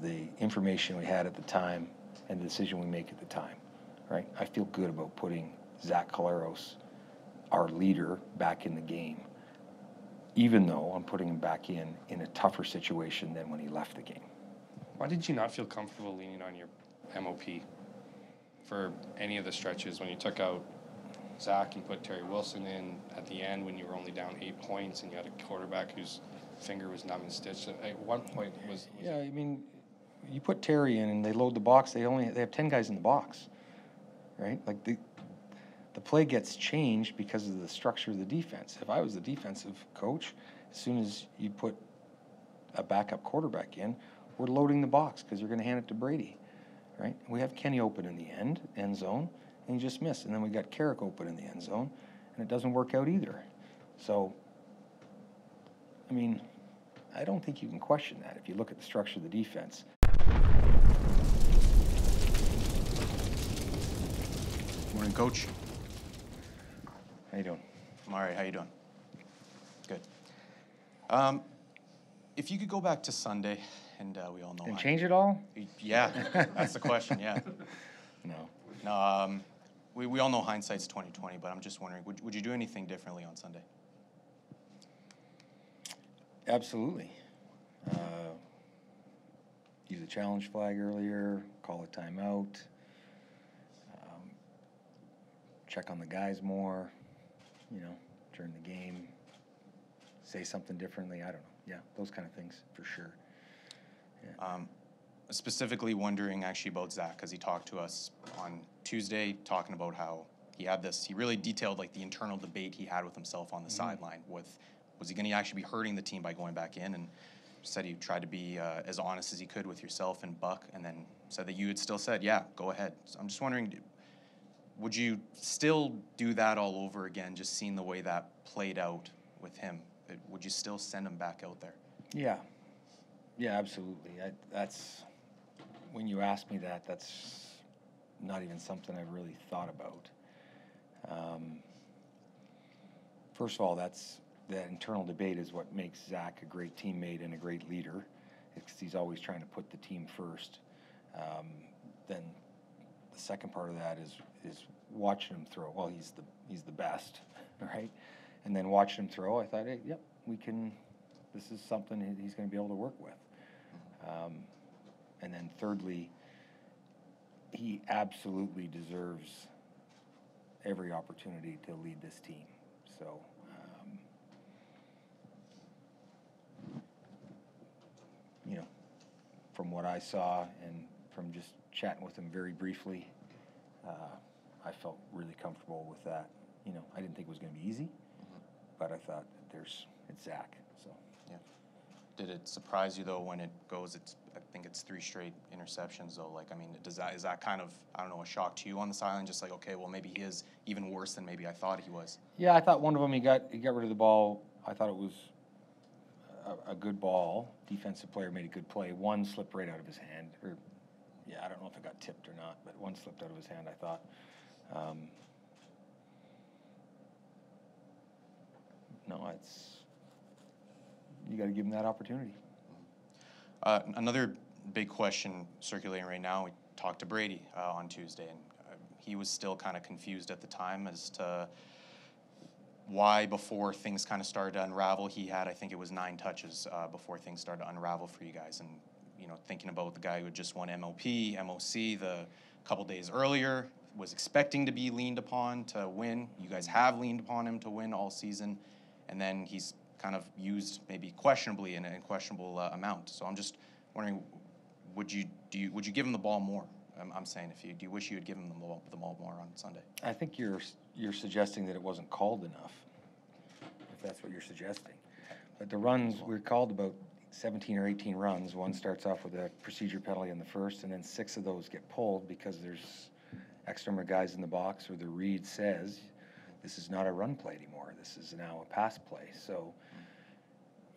the information we had at the time and the decision we make at the time, right? I feel good about putting Zach Collaros, our leader, back in the game, even though I'm putting him back in a tougher situation than when he left the game. Why did you not feel comfortable leaning on your MOP for any of the stretches when you took out Zach and put Terry Wilson in at the end when you were only down 8 points and you had a quarterback whose finger was numb and stitched? At one point was yeah, I mean, you put Terry in and they load the box. They have 10 guys in the box, right? Like the play gets changed because of the structure of the defense. If I was the defensive coach, as soon as you put a backup quarterback in, we're loading the box because you're going to hand it to Brady, right? We have Kenny open in the end zone, and you just miss. And then we got Carrick open in the end zone, and it doesn't work out either. So, I mean, I don't think you can question that if you look at the structure of the defense. Morning, Coach. How you doing? I'm all right. How you doing? Good. If you could go back to Sunday, and we all know... And change it all? Yeah, that's the question, yeah. No. We all know hindsight's 20/20, but I'm just wondering, would you do anything differently on Sunday? Absolutely. Use a challenge flag earlier, call a timeout, check on the guys more, during the game, say something differently. I don't know. Yeah, those kind of things for sure. Yeah. Specifically wondering actually about Zach, because he talked to us on Tuesday talking about how he really detailed like the internal debate he had with himself on the sideline was he going to actually be hurting the team by going back in, and said he tried to be as honest as he could with yourself and Buck, and then said that you had still said, yeah, go ahead. So I'm just wondering, would you still do that all over again, just seeing the way that played out with him? Would you still send him back out there? Yeah. Yeah, absolutely. That's, when you ask me that, that's not even something I've really thought about. First of all, that internal debate is what makes Zach a great teammate and a great leader. It's, he's always trying to put the team first. Then the second part of that is watching him throw. Well, he's the best, right? And then watching him throw, I thought, hey, yep, this is something he's going to be able to work with. And then thirdly, he absolutely deserves every opportunity to lead this team. So, from what I saw and from just chatting with him very briefly, I felt really comfortable with that. I didn't think it was going to be easy, but I thought it's Zach. So, yeah. Did it surprise you though when it goes? I think it's 3 straight interceptions though. Like, I mean, is that kind of, I don't know, a shock to you on the sideline? Just like, okay, well maybe he is even worse than maybe I thought he was. Yeah, I thought one of them he got rid of the ball. I thought it was a good ball. Defensive player made a good play. One slipped right out of his hand. I don't know if it got tipped or not, but one slipped out of his hand, I thought. You got to give him that opportunity. Another big question circulating right now, we talked to Brady on Tuesday, and he was still kind of confused at the time as to why before things kind of started to unravel, he had, I think it was 9 touches before things started to unravel for you guys. And, thinking about the guy who had just won MOC the couple days earlier, was expecting to be leaned upon to win. You guys have leaned upon him to win all season. And then he's kind of used maybe questionably in a questionable amount. So I'm just wondering, would you give him the ball more? I'm saying, do you wish you had given him the ball more on Sunday? I think you're suggesting that it wasn't called enough, if that's what you're suggesting. But the runs, we called about 17 or 18 runs. One starts off with a procedure penalty in the first, and then 6 of those get pulled because there's X number of guys in the box, or the read says this is not a run play anymore. This is now a pass play. So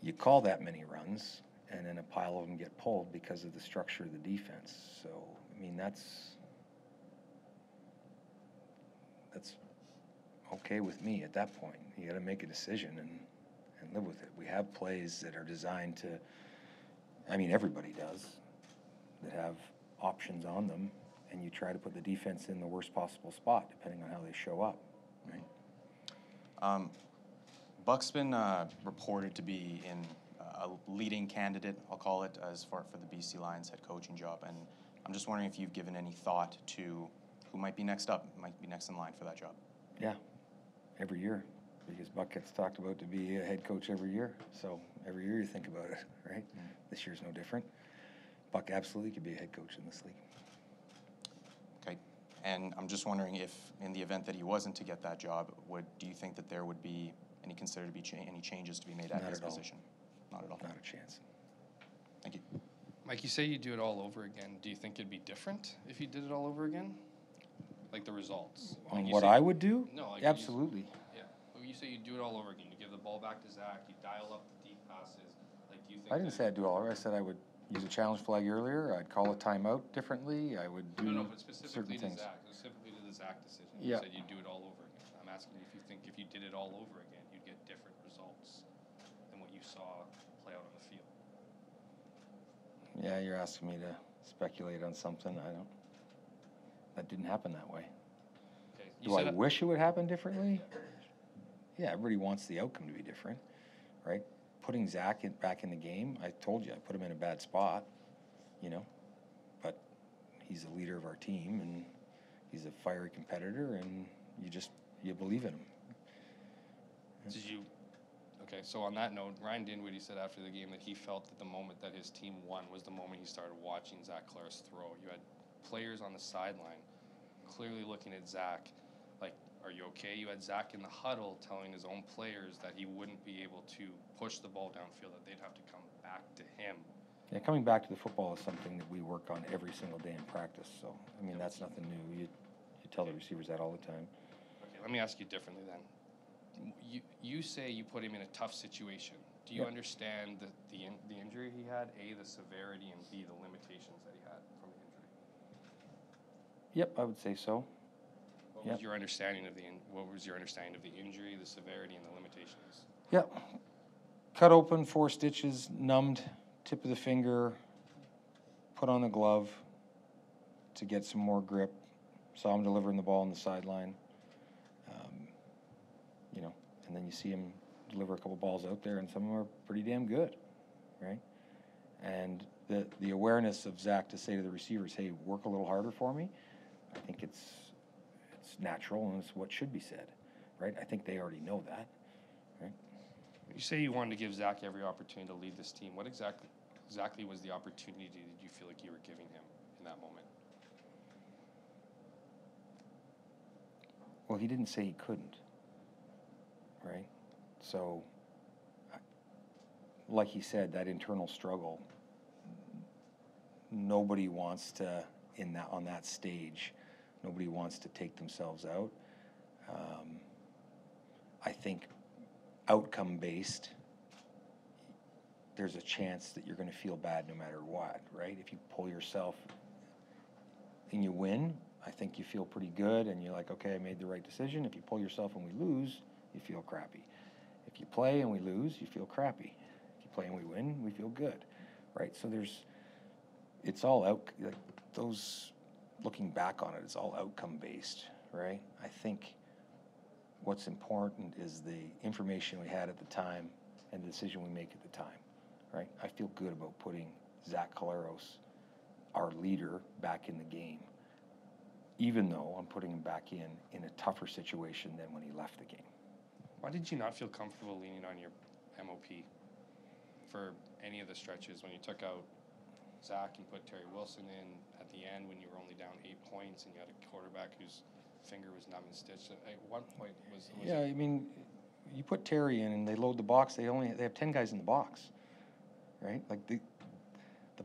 you call that many runs, and then a pile of them get pulled because of the structure of the defense. So, I mean, that's okay with me at that point. You got to make a decision and live with it. We have plays that are designed to, I mean, everybody does, options on them, and you try to put the defense in the worst possible spot, depending on how they show up, right? Buck's been reported to be in a leading candidate, I'll call it, as for the BC Lions head coaching job, and I'm just wondering if you've given any thought to who might be next up, might be next in line for that job. Yeah, every year, because Buck gets talked about to be a head coach every year, so every year you think about it, right? This year's no different. Buck absolutely could be a head coach in this league. Okay, and I'm just wondering if, in the event that he wasn't to get that job, do you think that there would be any changes to be made at his position? Not at all. Not a chance. Thank you. Mike, you say you do it all over again. Do you think it'd be different if you did it all over again? Like the results? On Like what I would do? No. Like absolutely. Yeah. Well, you say you do it all over again. You give the ball back to Zach. You dial up the deep passes. Like, do you think? I didn't say I'd do all of it. I said I would use a challenge flag earlier. I'd call a timeout differently. I would do No, but specifically certain to things. Zach. Specifically to the Zach decision. Yeah. You said you'd do it all over again. I'm asking if you think if you did it all over again, you'd get different results than what you saw play out on the field. Yeah, you're asking me to speculate on something. That didn't happen that way. Okay. Do I wish it would happen differently? Yeah, everybody wants the outcome to be different, right? Putting Zach back in the game, I told you, I put him in a bad spot, but he's a leader of our team, and he's a fiery competitor, and you believe in him. Okay, so on that note, Ryan Dinwiddie said after the game that he felt that the moment that his team won was the moment he started watching Zach Collaros throw. You had players on the sideline clearly looking at Zach like, are you okay? You had Zach in the huddle telling his own players that he wouldn't be able to push the ball downfield, that they'd have to come back to him. Yeah, coming back to the football is something that we work on every single day in practice. So, that's nothing new. You tell the receivers that all the time. Okay, let me ask you differently then. You say you put him in a tough situation. Do you understand the injury he had, A, the severity, and B, the limitations that he had from the injury? Yep, I would say so. What was your understanding of the injury, the severity, and the limitations? Yep. Cut open, 4 stitches, numbed, tip of the finger, put on the glove to get some more grip. Saw him delivering the ball on the sideline. And then you see him deliver a couple balls out there, and some of them are pretty damn good, right? And the awareness of Zach to say to the receivers, hey, work a little harder for me, I think it's natural, and it's what should be said, right? I think they already know that, right? You say you wanted to give Zach every opportunity to lead this team. What exactly was the opportunity that you feel like you were giving him in that moment? Well, he didn't say he couldn't, right? So, like he said, that internal struggle, nobody wants to, on that stage, nobody wants to take themselves out. I think outcome-based, there's a chance that you're going to feel bad no matter what, right? If you pull yourself and you win, I think you feel pretty good, and you're like, okay, I made the right decision. If you pull yourself and we lose, you feel crappy. If you play and we lose, you feel crappy. If you play and we win, we feel good, right? So it's all looking back on it, it's all outcome-based, right? I think what's important is the information we had at the time and the decision we make at the time, right? I feel good about putting Zach Collaros, our leader, back in the game, even though I'm putting him back in a tougher situation than when he left the game. Why did you not feel comfortable leaning on your MOP for any of the stretches when you took out Zach and put Terry Wilson in at the end when you were only down 8 points and you had a quarterback whose finger was numb and stitched? At one point was yeah, you put Terry in and they load the box. They have 10 guys in the box, right? Like the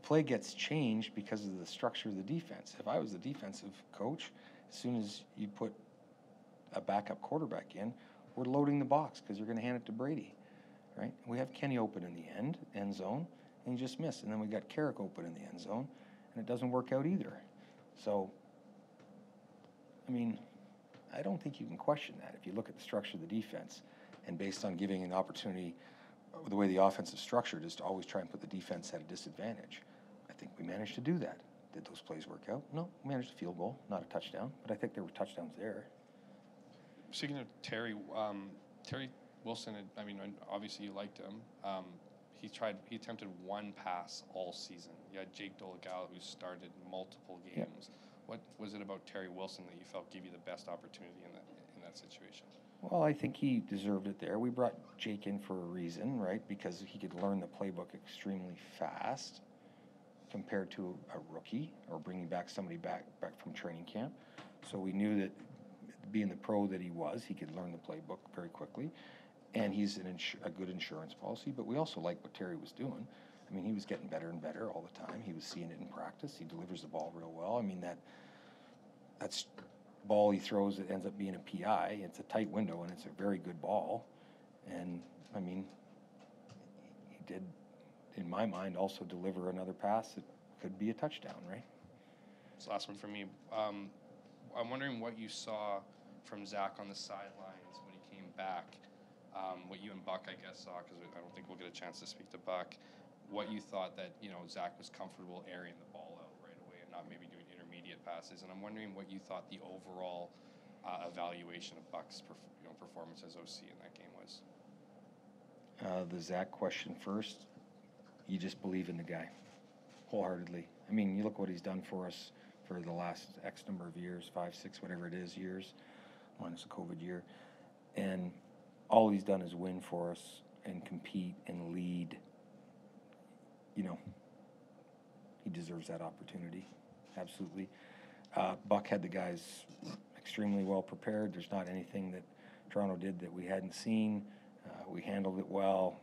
play gets changed because of the structure of the defense. If I was the defensive coach, as soon as you put a backup quarterback in, we're loading the box because you're going to hand it to Brady, right? We have Kenny open in the end zone, and you just miss. And then we got Carrick open in the end zone, and it doesn't work out either. So, I don't think you can question that. If you look at the structure of the defense, and based on giving an opportunity, the way the offense is structured is to always try and put the defense at a disadvantage. I think we managed to do that. Did those plays work out? No, we managed a field goal, not a touchdown, but I think there were touchdowns there. Speaking of Terry, Terry Wilson, obviously you liked him. He attempted one pass all season. You had 𝘎𝙥𝙤𝙧𝙯, who started multiple games. Yeah. What was it about Terry Wilson that you felt gave you the best opportunity in that situation? Well, I think he deserved it there. We brought Jake in for a reason, right? Because he could learn the playbook extremely fast compared to a rookie or bringing back somebody back from training camp. So we knew that being the pro that he was, he could learn the playbook very quickly. And he's a good insurance policy, but we also like what Terry was doing. I mean, he was getting better and better all the time. He was seeing it in practice. He delivers the ball real well. I mean, that's ball he throws, it ends up being a PI. It's a tight window, and it's a very good ball. And, I mean, he did, in my mind, also deliver another pass that could be a touchdown, right? This last one for me. I'm wondering what you saw from Zach on the sidelines when he came back. What you and Buck, I guess, saw, because I don't think we'll get a chance to speak to Buck, what you thought that, Zach was comfortable airing the ball out right away and not maybe doing intermediate passes. And I'm wondering what you thought the overall evaluation of Buck's performance as OC in that game was. The Zach question first. You just believe in the guy wholeheartedly. I mean, you look what he's done for us for the last X number of years, 5, 6, whatever it is, years, minus the COVID year. And all he's done is win for us and compete and lead. He deserves that opportunity, absolutely. Buck had the guys extremely well prepared. There's not anything that Toronto did that we hadn't seen. We handled it well.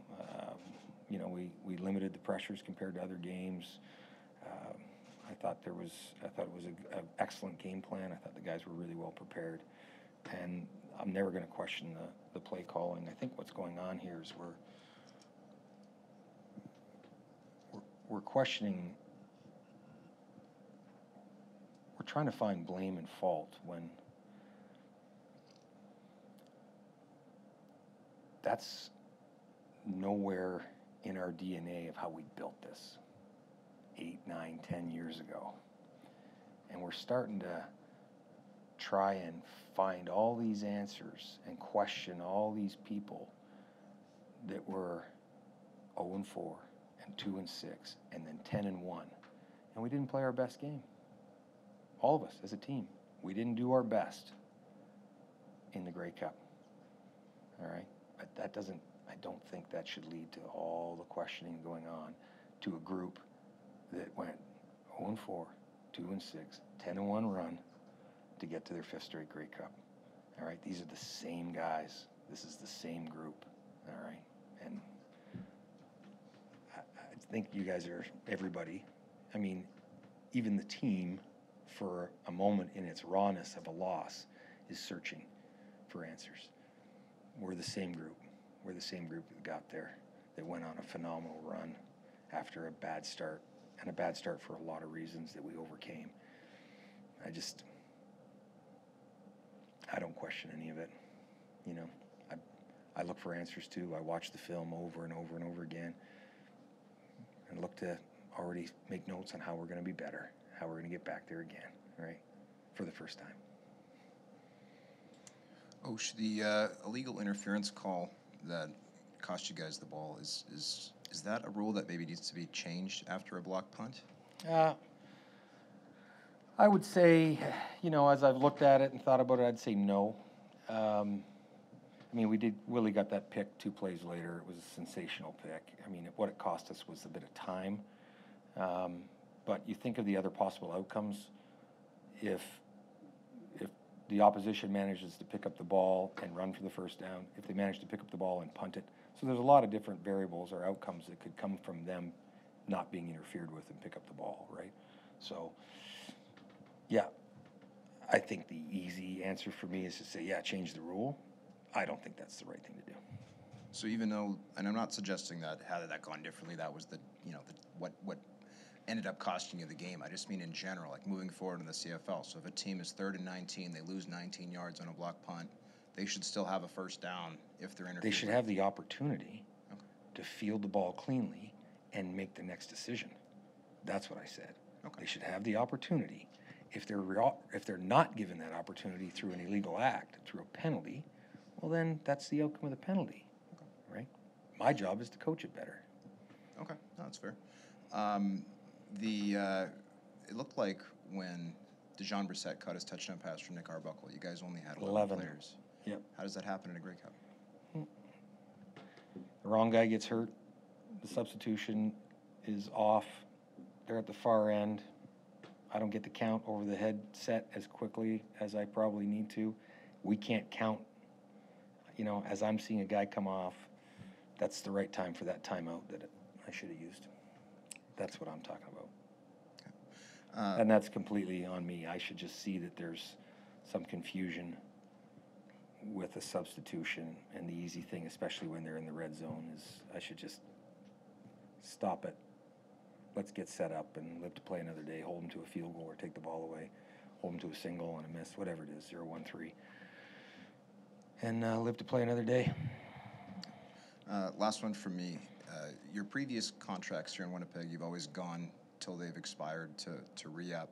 We limited the pressures compared to other games. I thought it was an excellent game plan. I thought the guys were really well prepared, and I'm never going to question the play calling. I think what's going on here is we're questioning. We're trying to find blame and fault when that's nowhere in our DNA of how we built this 8, 9, 10 years ago. And we're starting to try and find all these answers and question all these people that were 0-4 and 2-6 and then 10-1. And we didn't play our best game. All of us as a team. We didn't do our best in the Grey Cup. All right? But that doesn't, I don't think that should lead to all the questioning going on to a group that went 0-4, 2-6, 10-1 run to get to their 5th straight Grey Cup. All right? These are the same guys. This is the same group. All right? And I think you guys are, everybody, I mean, even the team, for a moment in its rawness of a loss, is searching for answers. We're the same group. We're the same group that got there, that went on a phenomenal run after a bad start, and a bad start for a lot of reasons that we overcame. I don't question any of it. I look for answers too. I watch the film over and over and over again and look to already make notes on how we're going to be better, how we're going to get back there again, right, for the first time. Osh, the illegal interference call that cost you guys the ball, is that a rule that maybe needs to be changed after a block punt? I would say, as I've looked at it and thought about it, I'd say no. Willie got that pick 2 plays later. It was a sensational pick. What it cost us was a bit of time. But you think of the other possible outcomes. If the opposition manages to pick up the ball and run for the first down, if they manage to pick up the ball and punt it. So there's a lot of different variables or outcomes that could come from them not being interfered with and pick up the ball, right? So, yeah, I think the easy answer for me is to say, yeah, change the rule. I don't think that's the right thing to do. So even though, and I'm not suggesting that had that gone differently, that was what ended up costing you the game. I just mean in general, like moving forward in the CFL. So if a team is 3rd and 19, they lose 19 yards on a block punt, they should still have a first down if they're interfered. They should have the opportunity to field the ball cleanly and make the next decision. That's what I said. They should have the opportunity. If they're not given that opportunity through an illegal act, through a penalty, well then that's the outcome of the penalty, right? My job is to coach it better. Okay, no, that's fair. It looked like when 𝘎𝙤𝙛𝙧𝙚𝙧𝙯 cut his touchdown pass from Nick 𝘎𝙤𝙧, you guys only had 11 players. Yep. How does that happen in a Grey Cup? The wrong guy gets hurt. The substitution is off. They're at the far end. I don't get the count over the head set as quickly as I probably need to. We can't count. You know, as I'm seeing a guy come off, that's the right time for that timeout that I should have used. That's what I'm talking about. And that's completely on me. I should just see that there's some confusion with a substitution, and the easy thing, especially when they're in the red zone, is I should just stop it. Let's get set up and live to play another day. Hold them to a field goal or take the ball away. Hold them to a single and a miss, whatever it is, 0-1-3. And live to play another day. Last one from me. Your previous contracts here in Winnipeg, you've always gone till they've expired to re-up.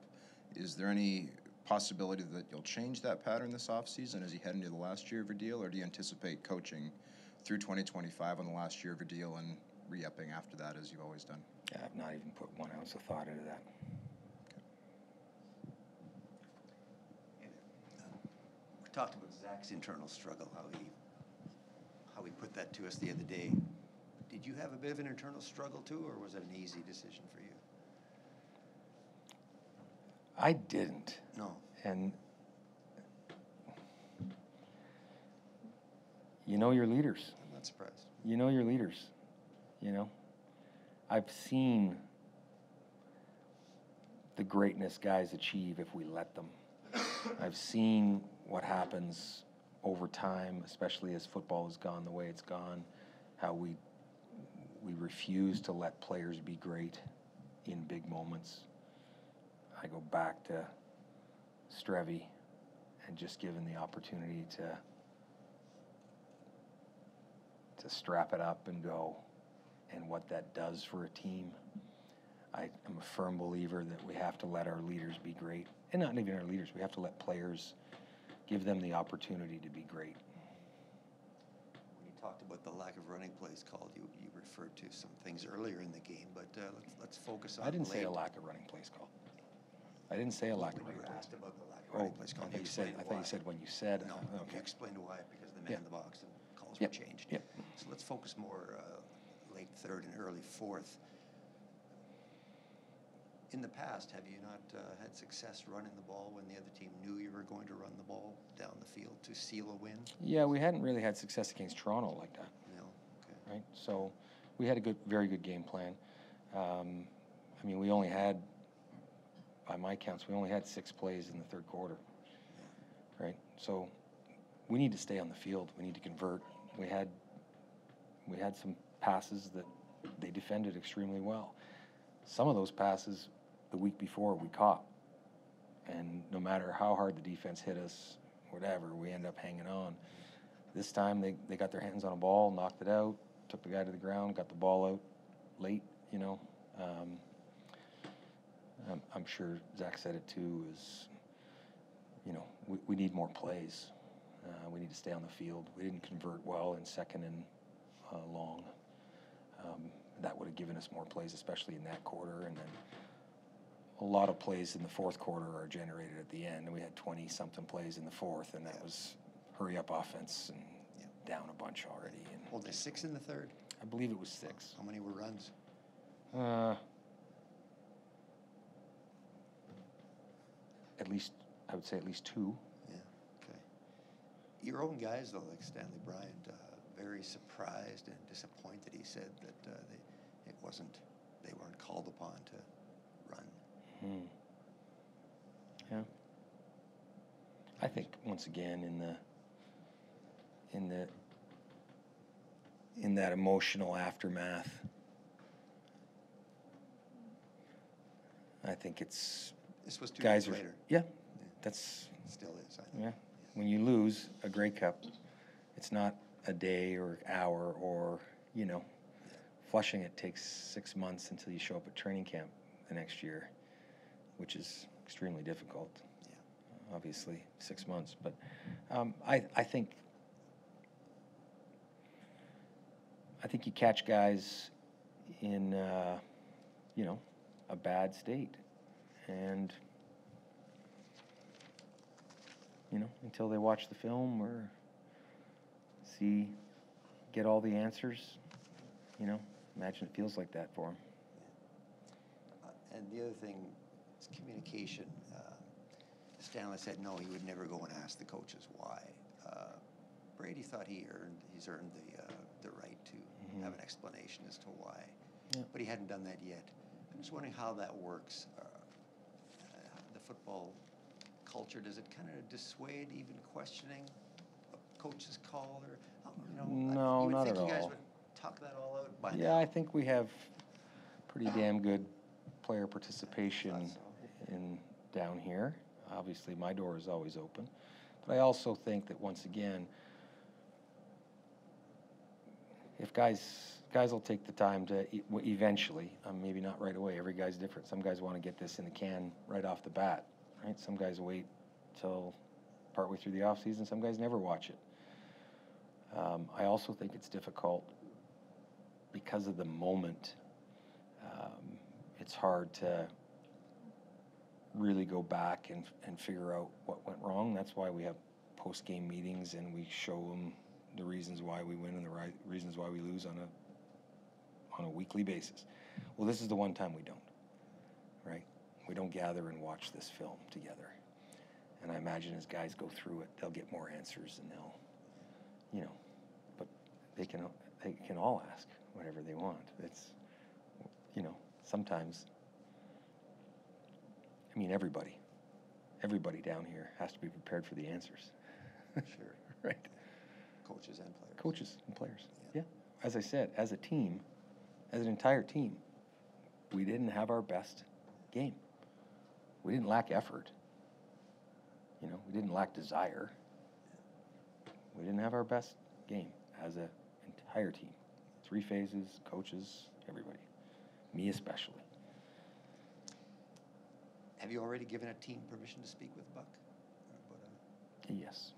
Is there any possibility that you'll change that pattern this offseason as you head into the last year of your deal, or do you anticipate coaching through 2025 on the last year of your deal and re-upping after that as you've always done? Yeah, I've not even put 1 ounce of thought into that. We talked about Zach's internal struggle, how he put that to us the other day. Did you have a bit of an internal struggle too, or was it an easy decision for you? I didn't. No. And you know your leaders. I'm not surprised. You know your leaders. You know, I've seen the greatness guys achieve if we let them. I've seen what happens over time, especially as football has gone the way it's gone, how we refuse to let players be great in big moments. I go back to Strevy and just given the opportunity to strap it up and go, and what that does for a team. I am a firm believer that we have to let our leaders be great. And not even our leaders, we have to let players, give them the opportunity to be great. When you talked about the lack of running plays called, you referred to some things earlier in the game, but let's focus on I didn't say a late. lack of running plays called. I didn't say a lack of When running you were plays. asked about the lack of Oh, running plays called, I thought you said when you said. No, Okay. you explained why, because the man Yeah. in the box and calls Yep. were changed. Yep. So let's focus more late third and early fourth. In the past, have you not had success running the ball when the other team knew you were going to run the ball down the field to seal a win? Yeah, we hadn't really had success against Toronto like that, No. Okay. right? So we had a very good game plan. I mean, we only had, by my counts, we only had 6 plays in the third quarter, right? So we need to stay on the field. We need to convert. We had some passes that they defended extremely well. Some of those passes the week before we caught, and no matter how hard the defense hit us, whatever, we end up hanging on. This time they got their hands on a ball, knocked it out, took the guy to the ground, got the ball out late, you know. I'm sure Zach said it too, is, you know, we need more plays. We need to stay on the field. We didn't convert well in second and long. That would have given us more plays, especially in that quarter. And then a lot of plays in the fourth quarter are generated at the end. And we had 20-something plays in the fourth, and that was hurry-up offense and down a bunch already. And Well, there's 6 in the third. I believe it was 6. How many were runs? At least, I would say at least 2. Yeah. Okay. Your own guys, though, like Stanley Bryant, very surprised and disappointed. He said that they weren't called upon to run. Yeah. I think once again in that emotional aftermath, I think it's This was 2 guys years are later. yeah. That's It still is, I think. yeah. When you lose a Grey Cup, it's not a day or hour or, you know, flushing it takes 6 months until you show up at training camp the next year. which is extremely difficult. Yeah. Obviously, 6 months, but I think you catch guys in a bad state, and until they watch the film or get all the answers, imagine it feels like that for them. And the other thing is communication. Stanley said no, he would never go and ask the coaches why. Brady thought he's earned the right to have an explanation as to why, but he hadn't done that yet. I'm just wondering how that works. The football culture, does it kind of dissuade even questioning a coach's call, or No, you would not think at you guys all. would talk that all out by Yeah, now. I think we have pretty damn good player participation Thought so. down here. Obviously, my door is always open, but I also think that once again, if guys will take the time to eventually, maybe not right away. Every guy's different. Some guys want to get this in the can right off the bat, right? Some guys wait till partway through the off season. Some guys never watch it. I also think it's difficult because of the moment. It's hard to really go back and figure out what went wrong. That's why we have post-game meetings and we show them the reasons why we win and the reasons why we lose on a weekly basis. Well, this is the one time we don't, right? We don't gather and watch this film together. And I imagine as guys go through it, they'll get more answers and they'll, but they can all ask whatever they want. It's, sometimes, everybody down here has to be prepared for the answers. Sure. Right. Coaches and players. Coaches and players. Yeah. Yeah. As I said, as a team, as an entire team, we didn't have our best game. We didn't lack effort. We didn't lack desire. We didn't have our best game as an entire team. 3 phases, coaches, everybody. Me especially. Have you already given a team permission to speak with Buck? Yes.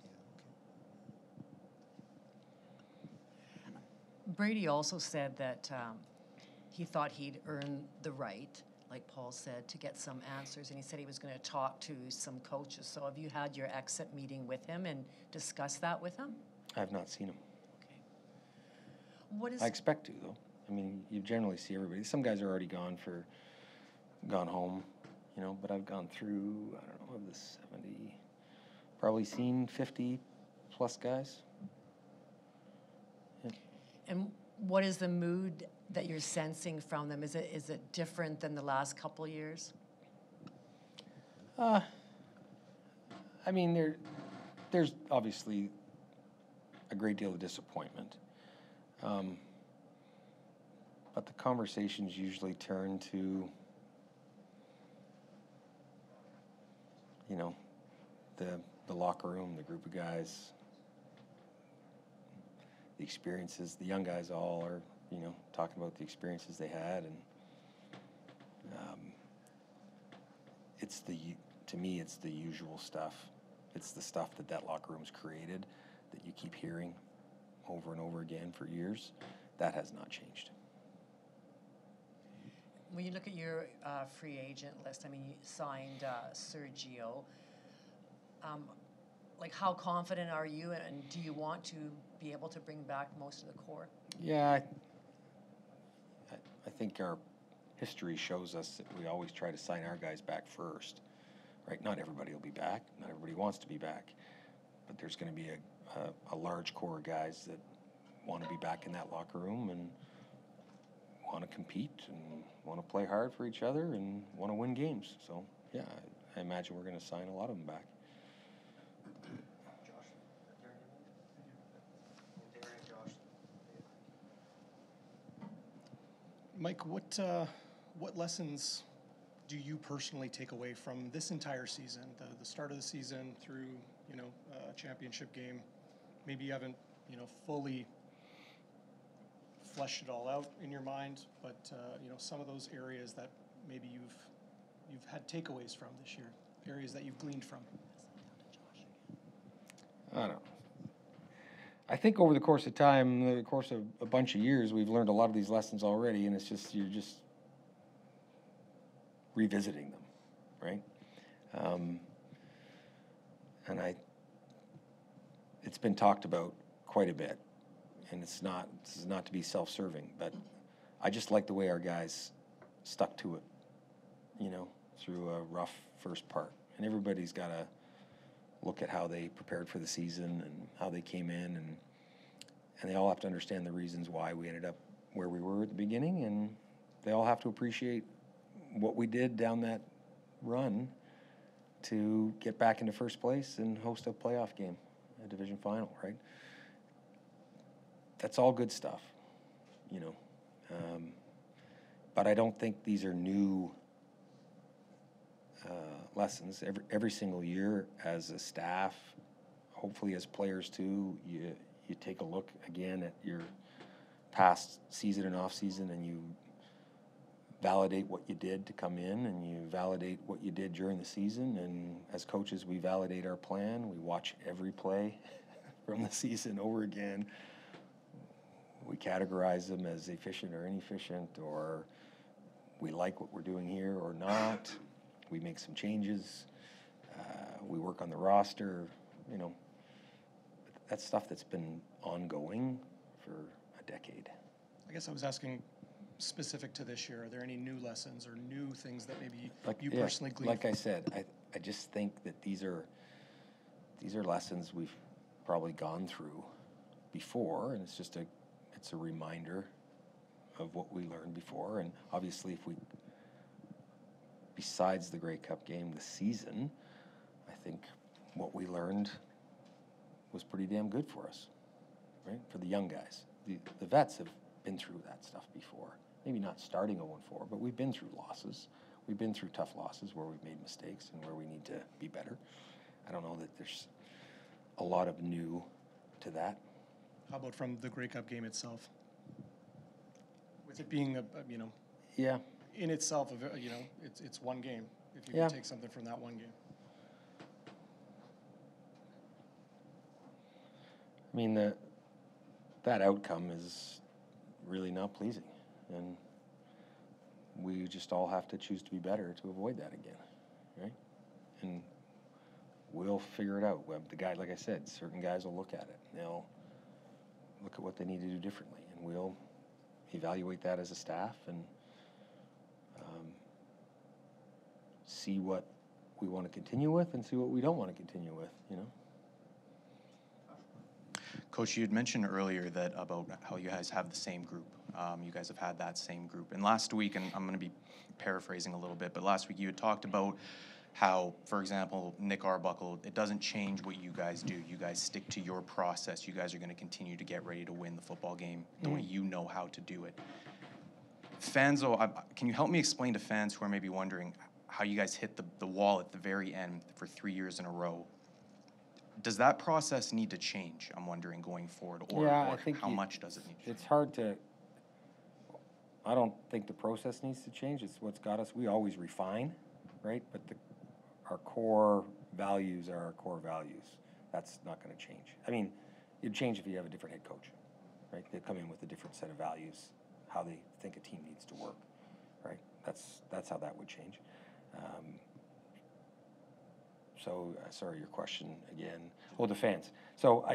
Yeah, okay. Brady also said that he thought he'd earned the right, like Paul said, to get some answers, and he said he was going to talk to some coaches. So have you had your exit meeting with him and discussed that with him? I have not seen him. Okay. What is... I expect to, though. You generally see everybody. Some guys are already gone home, but I've gone through, I don't know, of the 70, probably seen 50 plus guys. Yeah. And what is the mood that you're sensing from them? Is it different than the last couple of years? There's obviously a great deal of disappointment. But the conversations usually turn to, the locker room, the group of guys, the experiences. The young guys all are, talking about the experiences they had, and to me, it's the usual stuff. It's the stuff that locker room's created, that you keep hearing over and over again for years. That has not changed. When you look at your free agent list, you signed 𝘎𝙤𝙤𝙧𝙯. How confident are you, and do you want to be able to bring back most of the core? Yeah, I think our history shows us that we always try to sign our guys back first, right? Not everybody will be back. Not everybody wants to be back. But there's going to be a large core of guys that want to be back in that locker room and want to compete and want to play hard for each other and want to win games. So, yeah, I imagine we're going to sign a lot of them back. Mike, what lessons do you personally take away from this entire season, the start of the season through, a championship game? Maybe you haven't, fully fleshed it all out in your mind, but, some of those areas that maybe you've you've had takeaways from this year, areas that you've gleaned from? I don't know. I think over the course of time, the course of a bunch of years, we've learned a lot of these lessons already, and it's just you're just revisiting them, right? And it's been talked about quite a bit, and this is not to be self-serving, but I just like the way our guys stuck to it, you know, through a rough first part, and everybody's got to look at how they prepared for the season and how they came in, and they all have to understand the reasons why we ended up where we were at the beginning, and they all have to appreciate what we did down that run to get back into first place and host a playoff game, a division final, right? That's all good stuff, you know. But I don't think these are new lessons. Every single year as a staff, hopefully as players too, you take a look again at your past season and off season, and you validate what you did to come in, and you validate what you did during the season. And as coaches, we validate our plan. We watch every play from the season over again. We categorize them as efficient or inefficient, or we like what we're doing here or not. We make some changes. We work on the roster, you know. That's stuff that's been ongoing for a decade. I guess I was asking specific to this year. Are there any new lessons or new things that maybe you Yeah, personally gleaned? like I said, I just think that these are lessons we've probably gone through before, and it's a reminder of what we learned before. And obviously, besides the Grey Cup game this season, I think what we learned was pretty damn good for us, right? For the young guys. The vets have been through that stuff before. Maybe not starting 0-4, but we've been through losses. We've been through tough losses where we've made mistakes and where we need to be better. I don't know that there's a lot of new to that. How about from the Grey Cup game itself? With it being Yeah. in itself, it's one game. If you Yeah. can take something from that one game. I mean, that outcome is really not pleasing, and we just all have to choose to be better to avoid that again, right? And we'll figure it out. The guy, like I said, certain guys will look at it, and they'll look at what they need to do differently, and we'll evaluate that as a staff and see what we want to continue with and see what we don't want to continue with, you know? Coach, you had mentioned earlier that about how you guys have the same group. You guys have had that same group. And last week, and I'm going to be paraphrasing a little bit, but last week you had talked about how, for example, Nick Arbuckle, it doesn't change what you guys do. You guys stick to your process. You guys are going to continue to get ready to win the football game the way you know how to do it. Fans, though, can you help me explain to fans who are maybe wondering how you guys hit the wall at the very end for 3 years in a row? Does that process need to change, I'm wondering, going forward, or, Yeah, I or think how much does it need to change? It's hard to, I don't think the process needs to change. It's what's got us. We always refine, right? But our core values are our core values. That's not going to change. I mean, it'd change if you have a different head coach, right? They come in with a different set of values, how they think a team needs to work, right? That's how that would change. Sorry, your question again. Oh, the fans. So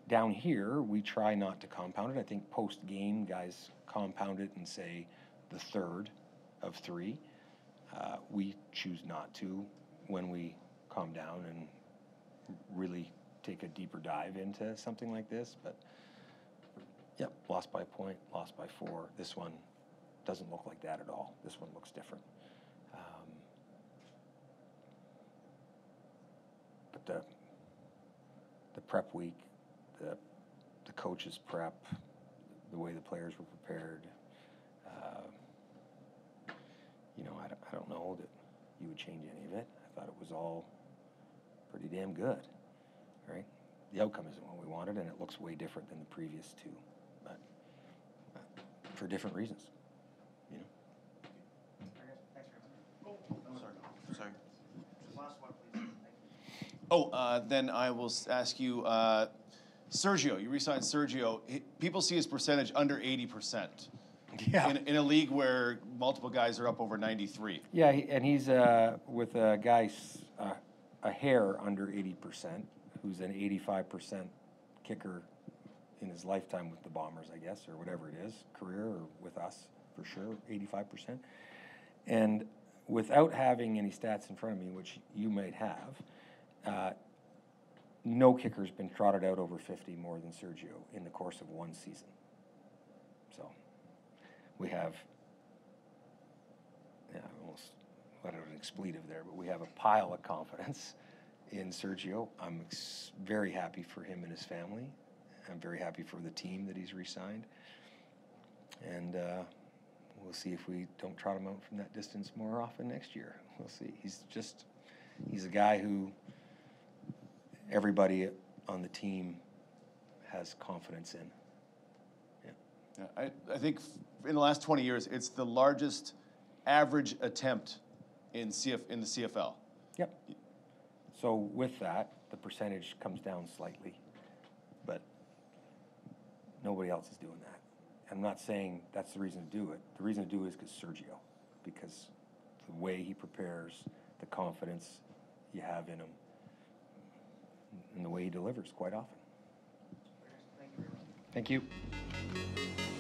down here, we try not to compound it. I think post-game, guys compound it and say the third of 3. We choose not to when we calm down and really take a deeper dive into something like this. But, yep, lost by a point, lost by 4. This one doesn't look like that at all. This one looks different. But the prep week, the coaches' prep, the way the players were prepared, I don't know that you would change any of it. I thought it was all pretty damn good, right? The outcome isn't what we wanted, and it looks way different than the previous 2, but for different reasons, you know. last one, please. Then I will ask you, Sergio. You re-signed Sergio. People see his percentage under 80%. Yeah. In a league where multiple guys are up over 93. Yeah, and he's with a guy a hair under 80%, who's an 85% kicker in his lifetime with the Bombers, I guess, or whatever it is, career, or with us, for sure, 85%. And without having any stats in front of me, which you might have, no kicker's been trotted out over 50 more than Sergio in the course of one season. So we have, I almost let out an expletive there, but we have a pile of confidence in Sergio. I'm very happy for him and his family. I'm very happy for the team that he's re-signed. And we'll see if we don't trot him out from that distance more often next year. We'll see. He's a guy who everybody on the team has confidence in. Yeah, I think in the last 20 years, it's the largest average attempt in the CFL. Yep. So with that, the percentage comes down slightly, but nobody else is doing that. I'm not saying that's the reason to do it. The reason to do it is because the way he prepares, the confidence you have in him, and the way he delivers quite often. Thank you. Thank you.